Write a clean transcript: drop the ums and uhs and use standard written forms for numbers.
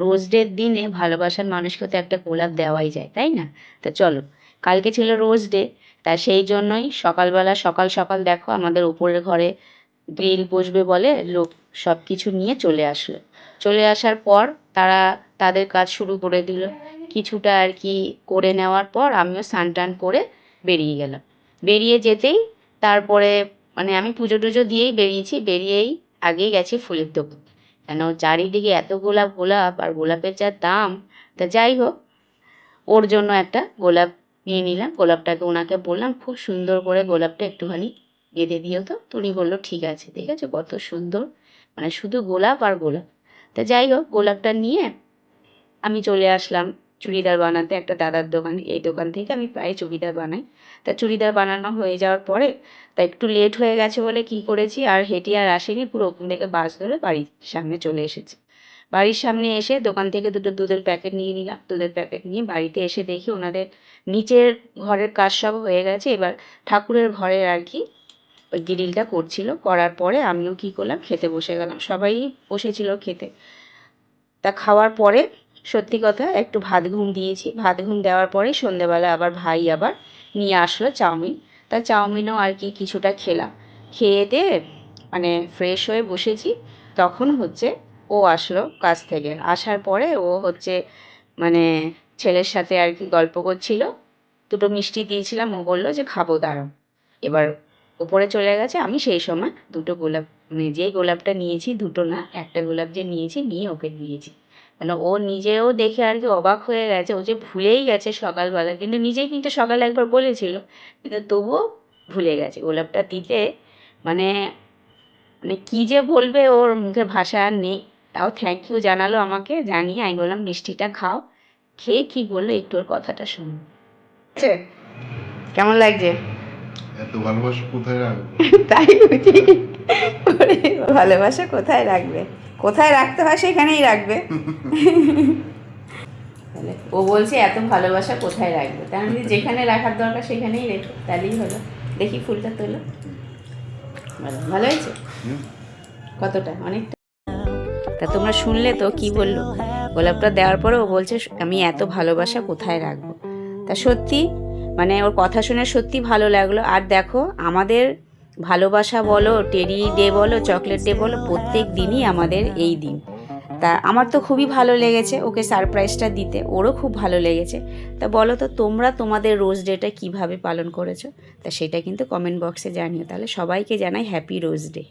রোজ ডের দিনে ভালোবাসার মানুষকে তো একটা গোলাপ দেওয়াই যায়, তাই না? তা চলো, কালকে ছিল রোজ ডে, তা সেই জন্যই সকালবেলা সকাল সকাল দেখো আমাদের উপরের ঘরে গ্রিল বসবে বলে লোক সব কিছু নিয়ে চলে আসলো। চলে আসার পর তারা তাদের কাজ শুরু করে দিল। কিছুটা আর কি করে নেওয়ার পর আমিও স্নান টান করে বেরিয়ে গেলাম। বেরিয়ে যেতেই তারপরে মানে আমি পুজো টুজো দিয়েই বেরিয়েছি, বেরিয়েই আগেই গেছি ফুলের দোকান। কেন চারিদিকে এত গোলাপ গোলাপ আর গোলাপের যা দাম, তা যাই হোক ওর জন্য একটা গোলাপ নিয়ে নিলাম। গোলাপটাকে ওনাকে বললাম খুব সুন্দর করে গোলাপটা একটুখানি গেঁথে দিও তো। উনি বললো ঠিক আছে। দেখেছো কত সুন্দর, মানে শুধু গোলাপ আর গোলাপ। তা যাই হোক গোলাপটা নিয়ে আমি চলে আসলাম চুড়িদার বানাতে একটা দাদার দোকানে। এই দোকান থেকে আমি প্রায় চুড়িদার বানাই। তা চুড়িদার বানানো হয়ে যাওয়ার পরে তা একটু লেট হয়ে গেছে বলে কী করেছি, আর হেঁটে আর আসিনি, পুরো ওখান থেকে বাস ধরে বাড়ির সামনে চলে এসেছি। বাড়ির সামনে এসে দোকান থেকে দুটো দুধের প্যাকেট নিয়ে নিলাম। দুধের প্যাকেট নিয়ে বাড়িতে এসে দেখি ওনাদের নিচের ঘরের কাজ সব হয়ে গেছে, এবার ঠাকুরের ঘরের আর কি ওই গ্রিলটা করছিল। করার পরে আমিও কী করলাম, খেতে বসে গেলাম। সবাই বসেছিল খেতে। তা খাওয়ার পরে সত্যি কথা একটু ভাত ঘুম দিয়েছি। ভাত ঘুম দেওয়ার পরে সন্ধেবেলা আবার ভাই আবার নিয়ে আসলো চাউমিন। তা চাউমিনও আর কি কিছুটা খেলাম। খেয়ে দিয়ে মানে ফ্রেশ হয়ে বসেছি, তখন হচ্ছে ও আসলো কাজ থেকে। আসার পরে ও হচ্ছে মানে ছেলের সাথে আর কি গল্প করছিল। দুটো মিষ্টি দিয়েছিলাম, ও বললো যে খাবো দাঁড়াও। এবার ওপরে চলে গেছে। আমি সেই সময় দুটো গোলাপ মানে যেই গোলাপটা নিয়েছি, দুটো না একটা গোলাপ যে নিয়েছি, নিয়ে ওকে দিয়েছি। মানে ও নিজেও দেখে আর কি অবাক হয়ে গেছে। ও যে ভুলেই গেছে সকালবেলা, কিন্তু নিজেই কিন্তু সকালে একবার বলেছিল, কিন্তু তবুও ভুলে গেছে গোলাপটা দিতে। মানে মানে কী যে বলবে, ওর মুখে ভাষা আর নেই। তাও থ্যাংক ইউ জানালো আমাকে। জানিয়ে আমি বললাম মিষ্টিটা খাও। খেয়ে কী বললো একটু ওর কথাটা শুনুন। কেমন লাগছে? এত ভালোবাসা কোথায় রাখবো? তাই বুঝি? ওরে, ভালোবাসা কোথায় রাখবে? কোথায় রাখতে হয় সেখানেই রাখবে। তাহলে ও বলছে এত ভালোবাসা কোথায় রাখবে, তার মানে যেখানে রাখার দরকার সেখানেই রেখো, তাহলেই হলো। দেখি ফুলটা তোলো। ভালো ভালো হয়েছে? কতটা? অনেকটা। তা তোমরা শুনলে তো কি বললো। গোলাপটা দেওয়ার পরে ও বলছে আমি এত ভালোবাসা কোথায় রাখবো। তা সত্যি মানে ওর কথা শুনে সত্যি ভালো লাগলো। আর দেখো আমাদের ভালোবাসা বলো, টেরি ডে বলো, চকলেট ডে বলো, প্রত্যেক দিনই আমাদের এই দিন। তা আমার তো খুবই ভালো লেগেছে ওকে সারপ্রাইজটা দিতে, ওরও খুব ভালো লেগেছে। তা বলো তো তোমরা তোমাদের রোজ ডেটা কীভাবে পালন করেছো, তা সেটা কিন্তু কমেন্ট বক্সে জানিও। তাহলে সবাইকে জানাই হ্যাপি রোজ ডে।